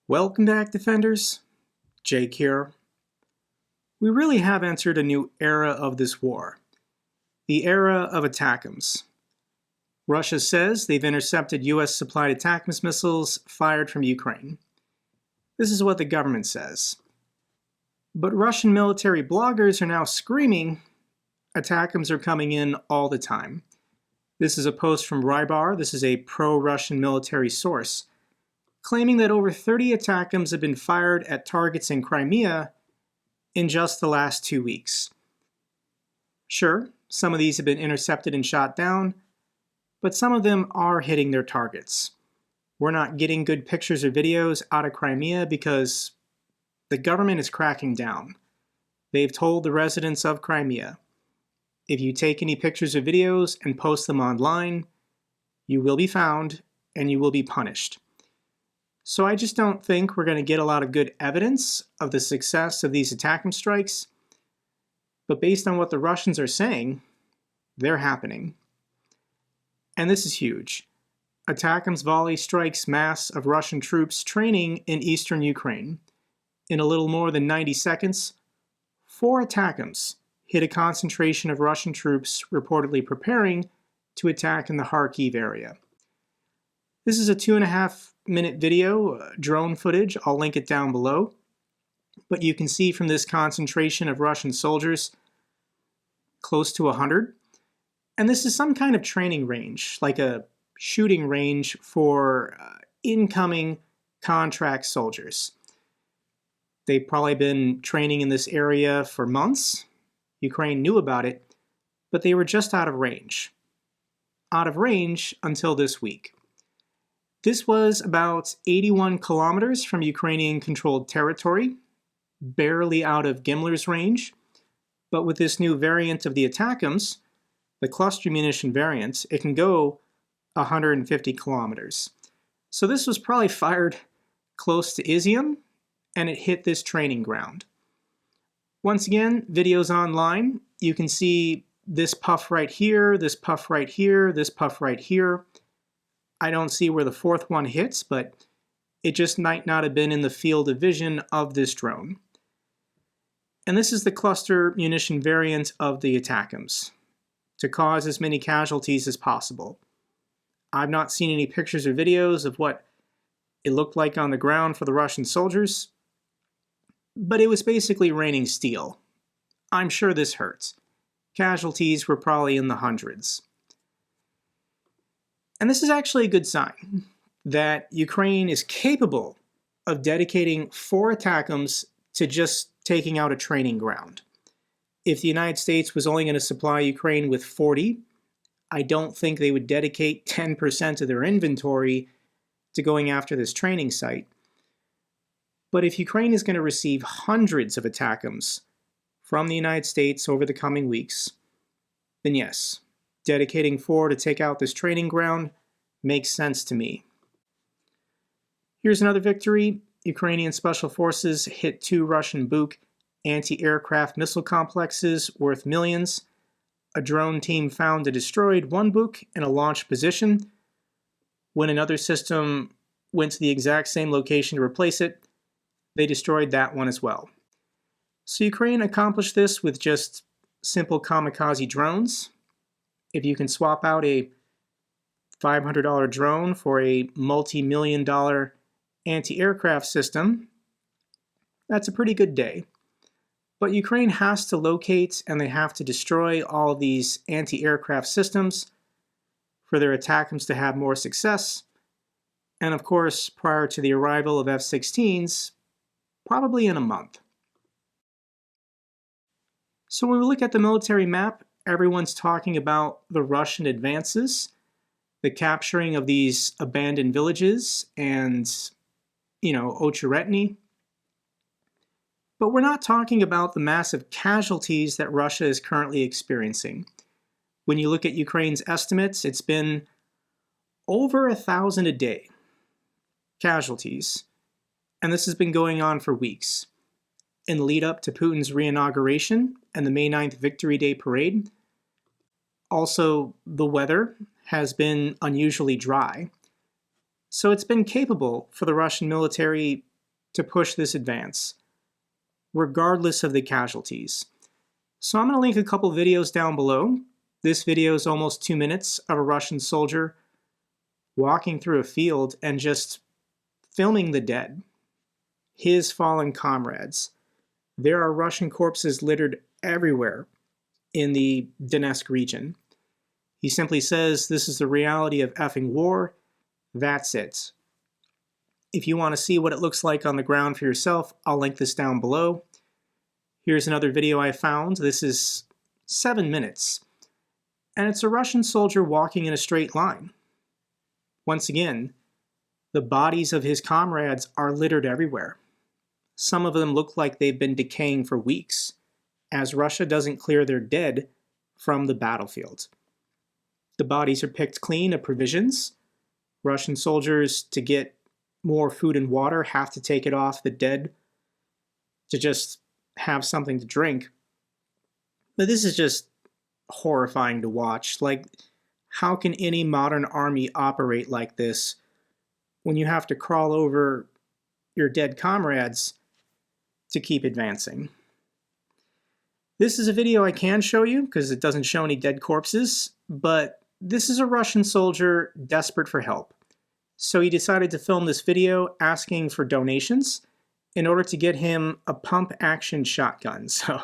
Welcome back, Defenders. Jake here. We really have entered a new era of this war. The era of ATACMS. Russia says they've intercepted US-supplied ATACMS missiles fired from Ukraine. This is what the government says. But Russian military bloggers are now screaming ATACMS are coming in all the time. This is a post from Rybar. This is a pro-Russian military source, claiming that over 30 ATACMS have been fired at targets in Crimea in just the last 2 weeks. Sure, some of these have been intercepted and shot down, but some of them are hitting their targets. We're not getting good pictures or videos out of Crimea because the government is cracking down. They've told the residents of Crimea, if you take any pictures or videos and post them online, you will be found and you will be punished. So I just don't think we're going to get a lot of good evidence of the success of these ATACMS strikes. But based on what the Russians are saying, they're happening. And this is huge. ATACMS volley strikes mass of Russian troops training in eastern Ukraine. In a little more than 90 seconds, 4 ATACMS hit a concentration of Russian troops reportedly preparing to attack in the Kharkiv area. This is a 2.5-minute video, drone footage. I'll link it down below. But you can see from this concentration of Russian soldiers, close to 100. And this is some kind of training range, like a shooting range for incoming contract soldiers. They've probably been training in this area for months. Ukraine knew about it, but they were just out of range. Out of range until this week. This was about 81 kilometers from Ukrainian-controlled territory, barely out of Gimler's range, but with this new variant of the ATACMS, the cluster munition variant, it can go 150 kilometers. So this was probably fired close to Izium, and it hit this training ground. Once again, videos online, you can see this puff right here, this puff right here, this puff right here. I don't see where the 4th one hits, but it just might not have been in the field of vision of this drone. And this is the cluster munition variant of the ATACMS, to cause as many casualties as possible. I've not seen any pictures or videos of what it looked like on the ground for the Russian soldiers, but it was basically raining steel. I'm sure this hurts. Casualties were probably in the hundreds. And this is actually a good sign that Ukraine is capable of dedicating 4 ATACMS to just taking out a training ground. If the United States was only going to supply Ukraine with 40, I don't think they would dedicate 10% of their inventory to going after this training site. But if Ukraine is going to receive hundreds of ATACMS from the United States over the coming weeks, then yes, dedicating 4 to take out this training ground makes sense to me. Here's another victory. Ukrainian special forces hit 2 Russian Buk anti-aircraft missile complexes worth millions. A drone team found and destroyed 1 Buk in a launch position. When another system went to the exact same location to replace it, they destroyed that one as well. So Ukraine accomplished this with just simple kamikaze drones. If you can swap out a $500 drone for a multi-million-dollar anti-aircraft system, that's a pretty good day. But Ukraine has to locate and they have to destroy all of these anti-aircraft systems for their ATACMS to have more success. And of course, prior to the arrival of F-16s, probably in a month. So when we look at the military map, everyone's talking about the Russian advances, the capturing of these abandoned villages and, Ocheretny. But we're not talking about the massive casualties that Russia is currently experiencing. When you look at Ukraine's estimates, it's been over 1,000 a day casualties. And this has been going on for weeks. In the lead up to Putin's re-inauguration and the May 9th Victory Day parade. Also, the weather has been unusually dry. So it's been capable for the Russian military to push this advance, regardless of the casualties. So I'm going to link a couple videos down below. This video is almost 2 minutes of a Russian soldier walking through a field and just filming the dead, his fallen comrades. There are Russian corpses littered everywhere in the Donetsk region. He simply says, this is the reality of effing war. That's it. If you want to see what it looks like on the ground for yourself, I'll link this down below. Here's another video I found. This is 7 minutes. And it's a Russian soldier walking in a straight line. Once again, the bodies of his comrades are littered everywhere. Some of them look like they've been decaying for weeks, as Russia doesn't clear their dead from the battlefield. The bodies are picked clean of provisions. Russian soldiers, to get more food and water, have to take it off the dead to just have something to drink. But this is just horrifying to watch. Like, how can any modern army operate like this when you have to crawl over your dead comrades to keep advancing? This is a video I can show you because it doesn't show any dead corpses, but this is a Russian soldier desperate for help. So he decided to film this video asking for donations in order to get him a pump-action shotgun. So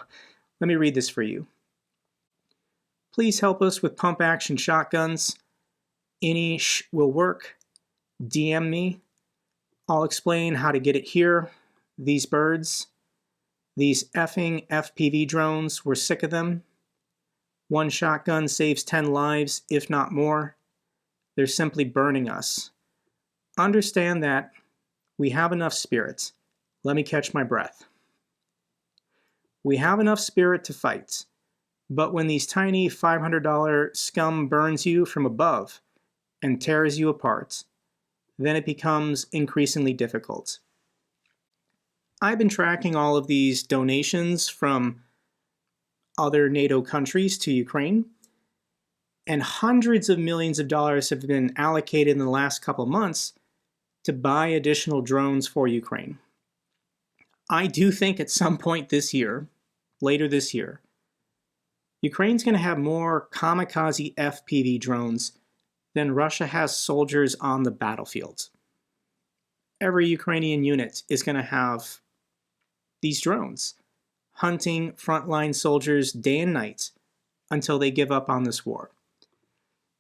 let me read this for you. Please help us with pump-action shotguns. Any will work. DM me. I'll explain how to get it here. These birds. These effing FPV drones, we're sick of them. One shotgun saves 10 lives, if not more. They're simply burning us. Understand that we have enough spirit. Let me catch my breath. We have enough spirit to fight. But when these tiny $500 scum burns you from above and tears you apart, then it becomes increasingly difficult. I've been tracking all of these donations from other NATO countries to Ukraine, and hundreds of millions of dollars have been allocated in the last couple months to buy additional drones for Ukraine. I do think at some point this year, later this year, Ukraine's going to have more kamikaze FPV drones than Russia has soldiers on the battlefield. Every Ukrainian unit is going to have these drones, hunting frontline soldiers day and night until they give up on this war.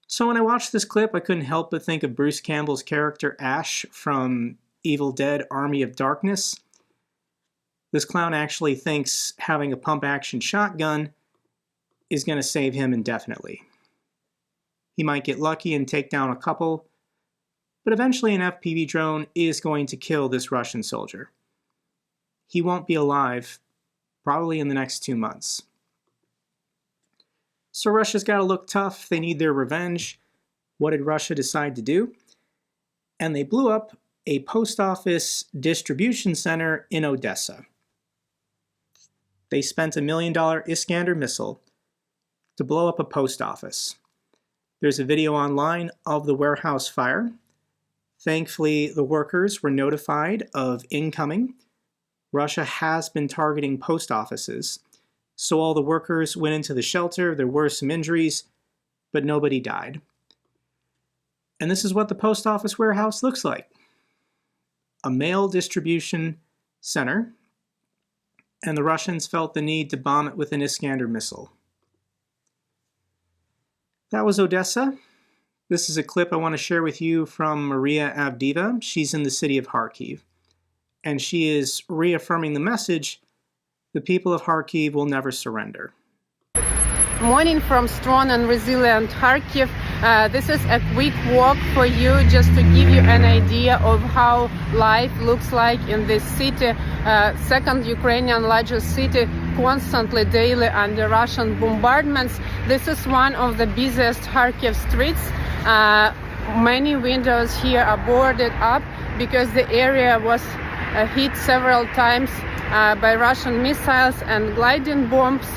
So when I watched this clip, I couldn't help but think of Bruce Campbell's character Ash from Evil Dead: Army of Darkness. This clown actually thinks having a pump-action shotgun is going to save him indefinitely. He might get lucky and take down a couple, but eventually an FPV drone is going to kill this Russian soldier. He won't be alive probably in the next 2 months. So Russia's got to look tough. They need their revenge. What did Russia decide to do? And they blew up a post office distribution center in Odessa. They spent $1 million Iskander missile to blow up a post office. There's a video online of the warehouse fire. Thankfully, the workers were notified of incoming. Russia has been targeting post offices, so all the workers went into the shelter. There were some injuries, but nobody died. And this is what the post office warehouse looks like. A mail distribution center, and the Russians felt the need to bomb it with an Iskander missile. That was Odessa. This is a clip I want to share with you from Maria Avdiva. She's in the city of Kharkiv, and she is reaffirming the message: the people of Kharkiv will never surrender. Morning from strong and resilient Kharkiv. This is a quick walk for you just to give you an idea of how life looks like in this city, second Ukrainian largest city, constantly daily under Russian bombardments. This is one of the busiest Kharkiv streets. Many windows here are boarded up because the area was hit several times by Russian missiles and gliding bombs.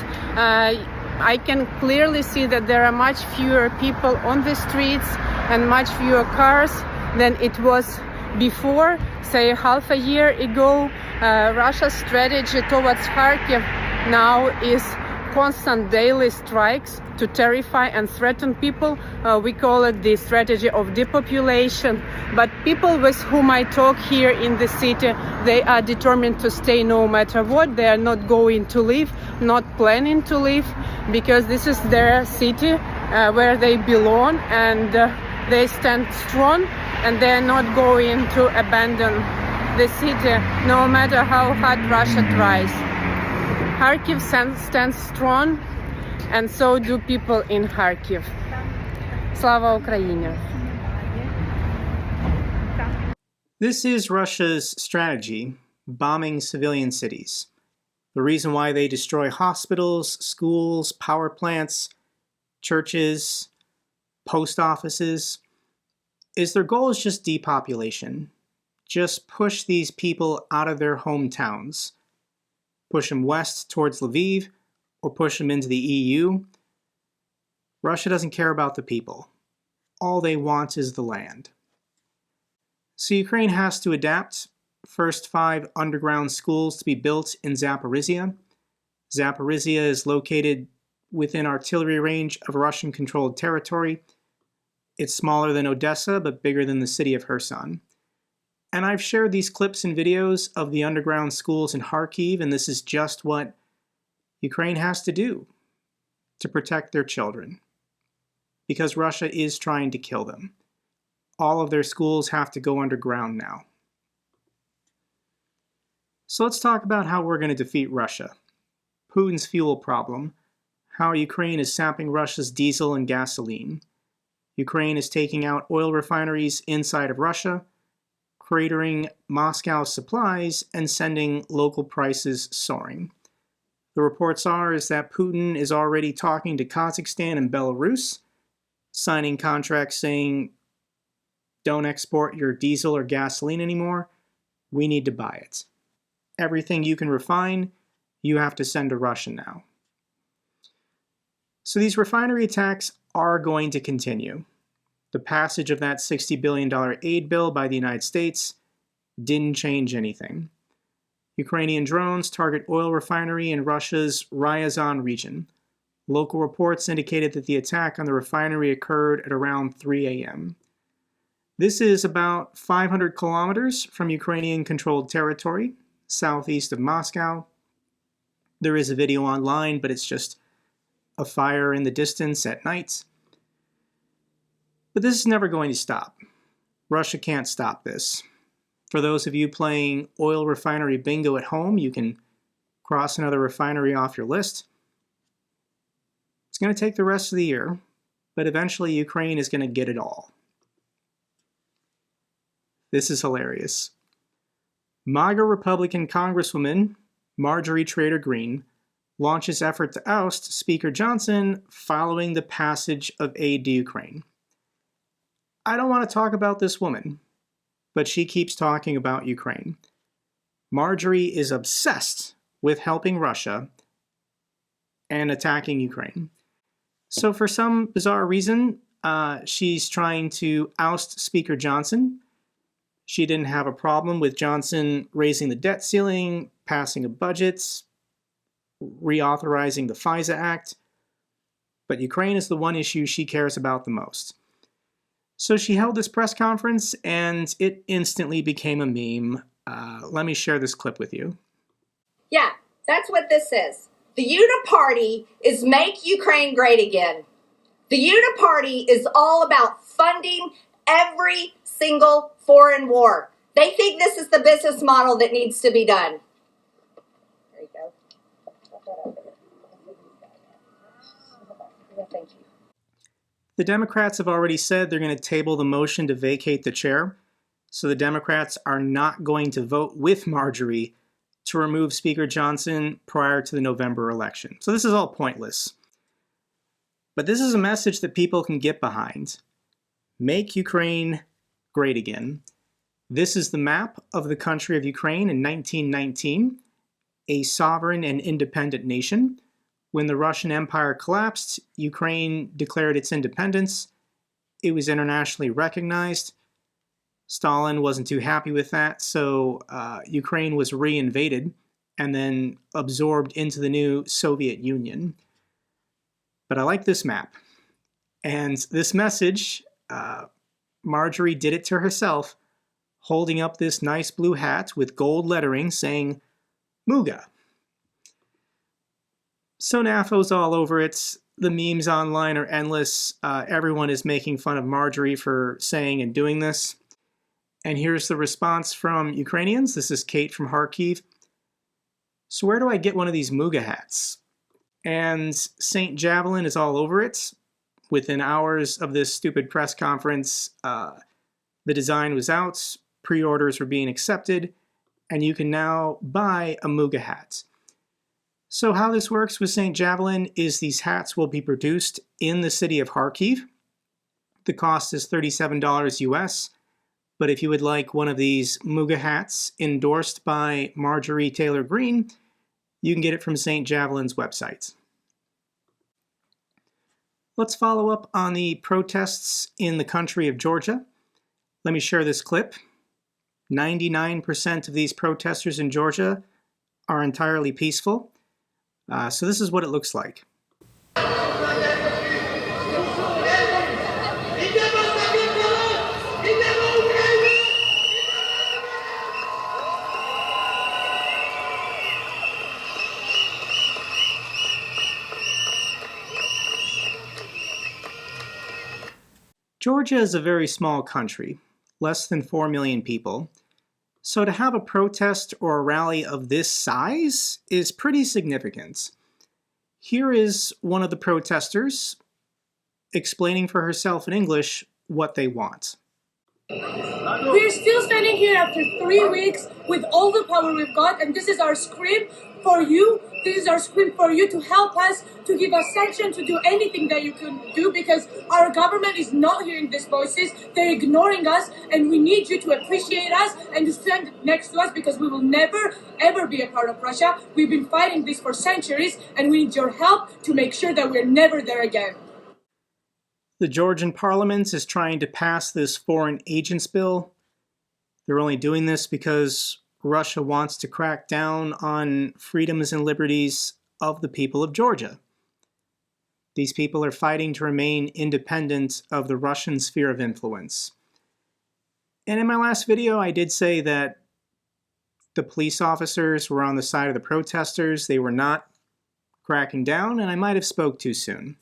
I can clearly see that there are much fewer people on the streets and much fewer cars than it was before, say half a year ago, Russia's strategy towards Kharkiv now is constant daily strikes to terrify and threaten people. We call it the strategy of depopulation. But people with whom I talk here in the city, they are determined to stay no matter what. They are not going to leave, not planning to leave, because this is their city where they belong, and they stand strong, and they are not going to abandon the city no matter how hard Russia tries. Kharkiv stands strong, and so do people in Kharkiv. Slava Ukraini! This is Russia's strategy, bombing civilian cities. The reason why they destroy hospitals, schools, power plants, churches, post offices, is their goal is just depopulation. Just push these people out of their hometowns. Push them west towards Lviv, or push them into the EU. Russia doesn't care about the people. All they want is the land. So Ukraine has to adapt. First 5 underground schools to be built in Zaporizhia. Zaporizhia is located within artillery range of Russian-controlled territory. It's smaller than Odessa, but bigger than the city of Kherson. And I've shared these clips and videos of the underground schools in Kharkiv, and this is just what Ukraine has to do to protect their children, because Russia is trying to kill them. All of their schools have to go underground now. So let's talk about how we're going to defeat Russia. Putin's fuel problem, how Ukraine is sapping Russia's diesel and gasoline. Ukraine is taking out oil refineries inside of Russia, cratering Moscow's supplies, and sending local prices soaring. The reports is that Putin is already talking to Kazakhstan and Belarus, signing contracts saying, don't export your diesel or gasoline anymore, we need to buy it. Everything you can refine, you have to send to Russia now. So these refinery attacks are going to continue. The passage of that $60 billion aid bill by the United States didn't change anything. Ukrainian drones target oil refinery in Russia's Ryazan region. Local reports indicated that the attack on the refinery occurred at around 3 a.m. This is about 500 kilometers from Ukrainian-controlled territory, southeast of Moscow. There is a video online, but it's just a fire in the distance at night. But this is never going to stop. Russia can't stop this. For those of you playing oil refinery bingo at home, you can cross another refinery off your list. It's going to take the rest of the year, but eventually Ukraine is going to get it all. This is hilarious. MUGA Republican Congresswoman Marjorie Taylor Greene launches effort to oust Speaker Johnson following the passage of aid to Ukraine. I don't want to talk about this woman, but she keeps talking about Ukraine. Marjorie is obsessed with helping Russia and attacking Ukraine. So for some bizarre reason, she's trying to oust Speaker Johnson. She didn't have a problem with Johnson raising the debt ceiling, passing a budget, reauthorizing the FISA Act. But Ukraine is the one issue she cares about the most. So she held this press conference, and it instantly became a meme. Let me share this clip with you. Yeah, that's what this is. The Uniparty is Make Ukraine Great Again. The Uniparty is all about funding every single foreign war. They think this is the business model that needs to be done. There you go. Thank you. The Democrats have already said they're going to table the motion to vacate the chair, so the Democrats are not going to vote with Marjorie to remove Speaker Johnson prior to the November election. So this is all pointless. But this is a message that people can get behind. Make Ukraine great again. This is the map of the country of Ukraine in 1919, a sovereign and independent nation. When the Russian Empire collapsed, Ukraine declared its independence. It was internationally recognized. Stalin wasn't too happy with that, so Ukraine was reinvaded and then absorbed into the new Soviet Union. But I like this map. And this message, Marjorie did it to herself, holding up this nice blue hat with gold lettering saying, MUGA. So NAFO's all over it. The memes online are endless. Everyone is making fun of Marjorie for saying and doing this. And here's the response from Ukrainians. This is Kate from Kharkiv. So where do I get one of these MUGA hats? And St. Javelin is all over it. Within hours of this stupid press conference, the design was out, pre-orders were being accepted, and you can now buy a MUGA hat. So how this works with St. Javelin is these hats will be produced in the city of Kharkiv. The cost is $37 US, but if you would like one of these MUGA hats endorsed by Marjorie Taylor Greene, you can get it from St. Javelin's website. Let's follow up on the protests in the country of Georgia. Let me share this clip. 99% of these protesters in Georgia are entirely peaceful. So this is what it looks like. Georgia is a very small country, less than 4 million people. So to have a protest or a rally of this size is pretty significant. Here is one of the protesters explaining for herself in English what they want. We're still standing here after 3 weeks with all the power we've got, and this is our scream for you. This is our scream for you to help us, to give us sanction, to do anything that you can do, because our government is not hearing these voices. They're ignoring us, and we need you to appreciate us and to stand next to us, because we will never, ever be a part of Russia. We've been fighting this for centuries, and we need your help to make sure that we're never there again. The Georgian parliament is trying to pass this foreign agents bill. They're only doing this because Russia wants to crack down on freedoms and liberties of the people of Georgia. These people are fighting to remain independent of the Russian sphere of influence. And in my last video, I did say that the police officers were on the side of the protesters. They were not cracking down, and I might have spoke too soon.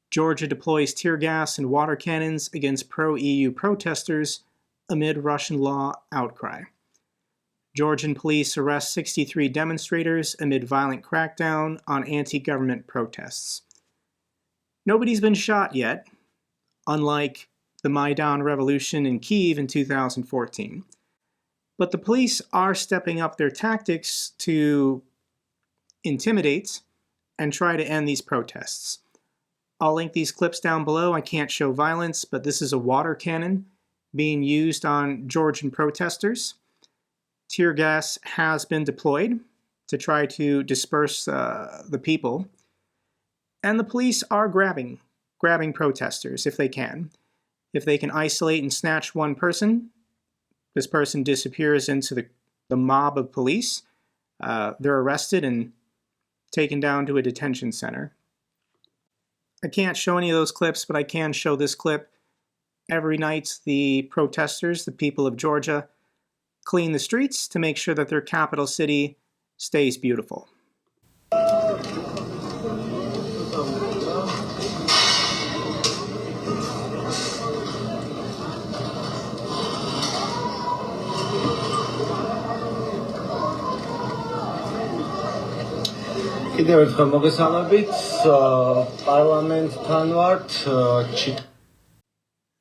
Georgia deploys tear gas and water cannons against pro-EU protesters amid Russian law outcry. Georgian police arrest 63 demonstrators amid violent crackdown on anti-government protests. Nobody's been shot yet, unlike the Maidan revolution in Kyiv in 2014. But the police are stepping up their tactics to intimidate and try to end these protests. I'll link these clips down below. I can't show violence, but this is a water cannon being used on Georgian protesters. Tear gas has been deployed to try to disperse the people. And the police are grabbing protesters if they can. If they can isolate and snatch one person, this person disappears into the mob of police. They're arrested and taken down to a detention center. I can't show any of those clips, but I can show this clip. Every night, the protesters, the people of Georgia, clean the streets to make sure that their capital city stays beautiful.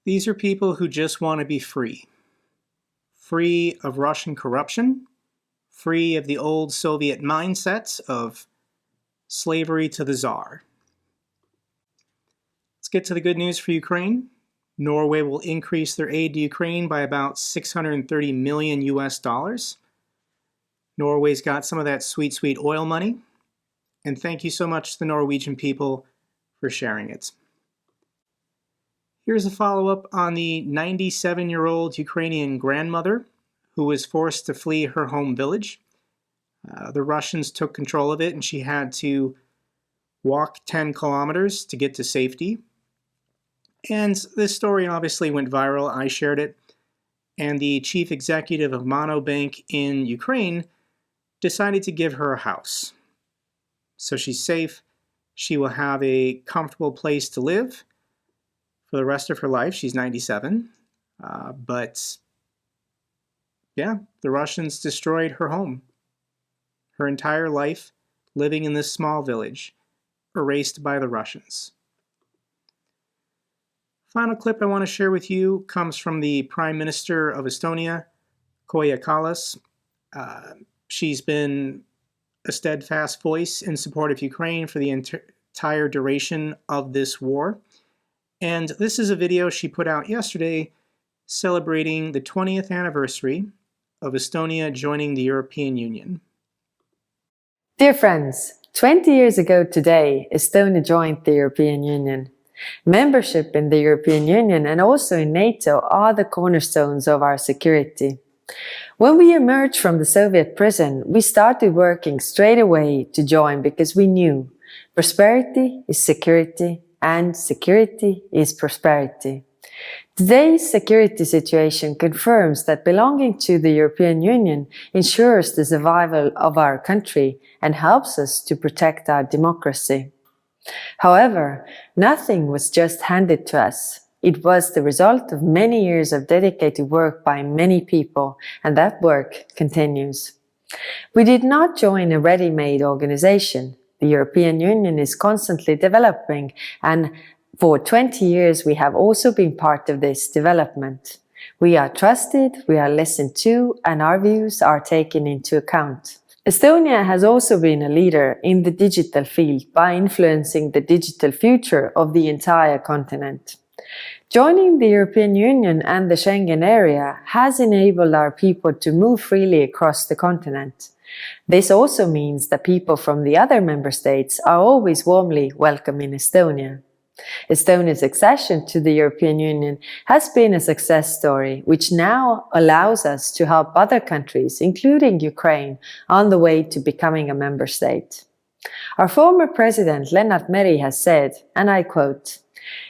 These are people who just want to be free. Free of Russian corruption, free of the old Soviet mindsets of slavery to the Tsar. Let's get to the good news for Ukraine. Norway will increase their aid to Ukraine by about $630 million US. Norway's got some of that sweet, sweet oil money. And thank you so much to the Norwegian people for sharing it. Here's a follow-up on the 97-year-old Ukrainian grandmother who was forced to flee her home village. The Russians took control of it and she had to walk 10 kilometers to get to safety. And this story obviously went viral. I shared it. And the chief executive of Monobank in Ukraine decided to give her a house. So she's safe. She will have a comfortable place to live for the rest of her life. She's 97. But yeah, the Russians destroyed her home. Her entire life living in this small village, erased by the Russians. Final clip I want to share with you comes from the Prime Minister of Estonia, Kaja Kallas. She's been a steadfast voice in support of Ukraine for the entire duration of this war. And this is a video she put out yesterday celebrating the 20th anniversary of Estonia joining the European Union. Dear friends, 20 years ago today, Estonia joined the European Union. Membership in the European Union and also in NATO are the cornerstones of our security. When we emerged from the Soviet prison, we started working straight away to join because we knew prosperity is security and security is prosperity. Today's security situation confirms that belonging to the European Union ensures the survival of our country and helps us to protect our democracy. However, nothing was just handed to us. It was the result of many years of dedicated work by many people, and that work continues. We did not join a ready-made organization. The European Union is constantly developing, and for 20 years we have also been part of this development. We are trusted, we are listened to, and our views are taken into account. Estonia has also been a leader in the digital field by influencing the digital future of the entire continent. Joining the European Union and the Schengen area has enabled our people to move freely across the continent. This also means that people from the other member states are always warmly welcome in Estonia. Estonia's accession to the European Union has been a success story, which now allows us to help other countries, including Ukraine, on the way to becoming a member state. Our former president, Lennart Meri, has said, and I quote,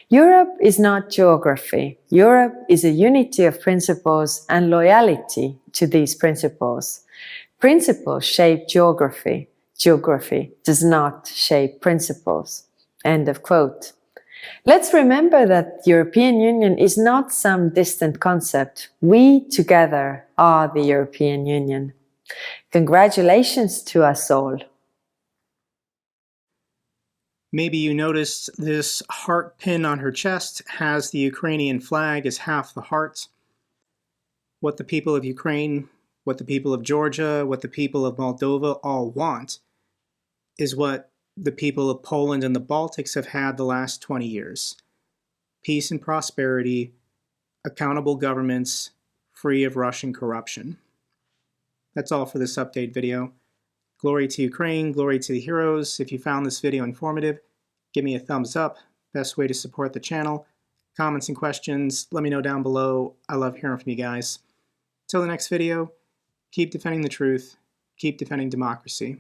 "Europe is not geography. Europe is a unity of principles and loyalty to these principles. Principles shape geography. Geography does not shape principles." End of quote. Let's remember that the European Union is not some distant concept. We together are the European Union. Congratulations to us all. Maybe you noticed this heart pin on her chest has the Ukrainian flag as half the heart. What the people of Ukraine, what the people of Georgia, what the people of Moldova all want is what the people of Poland and the Baltics have had the last 20 years. Peace and prosperity, accountable governments, free of Russian corruption. That's all for this update video. Glory to Ukraine, glory to the heroes. If you found this video informative, give me a thumbs up. Best way to support the channel. Comments and questions, let me know down below. I love hearing from you guys. Till the next video, keep defending the truth, keep defending democracy.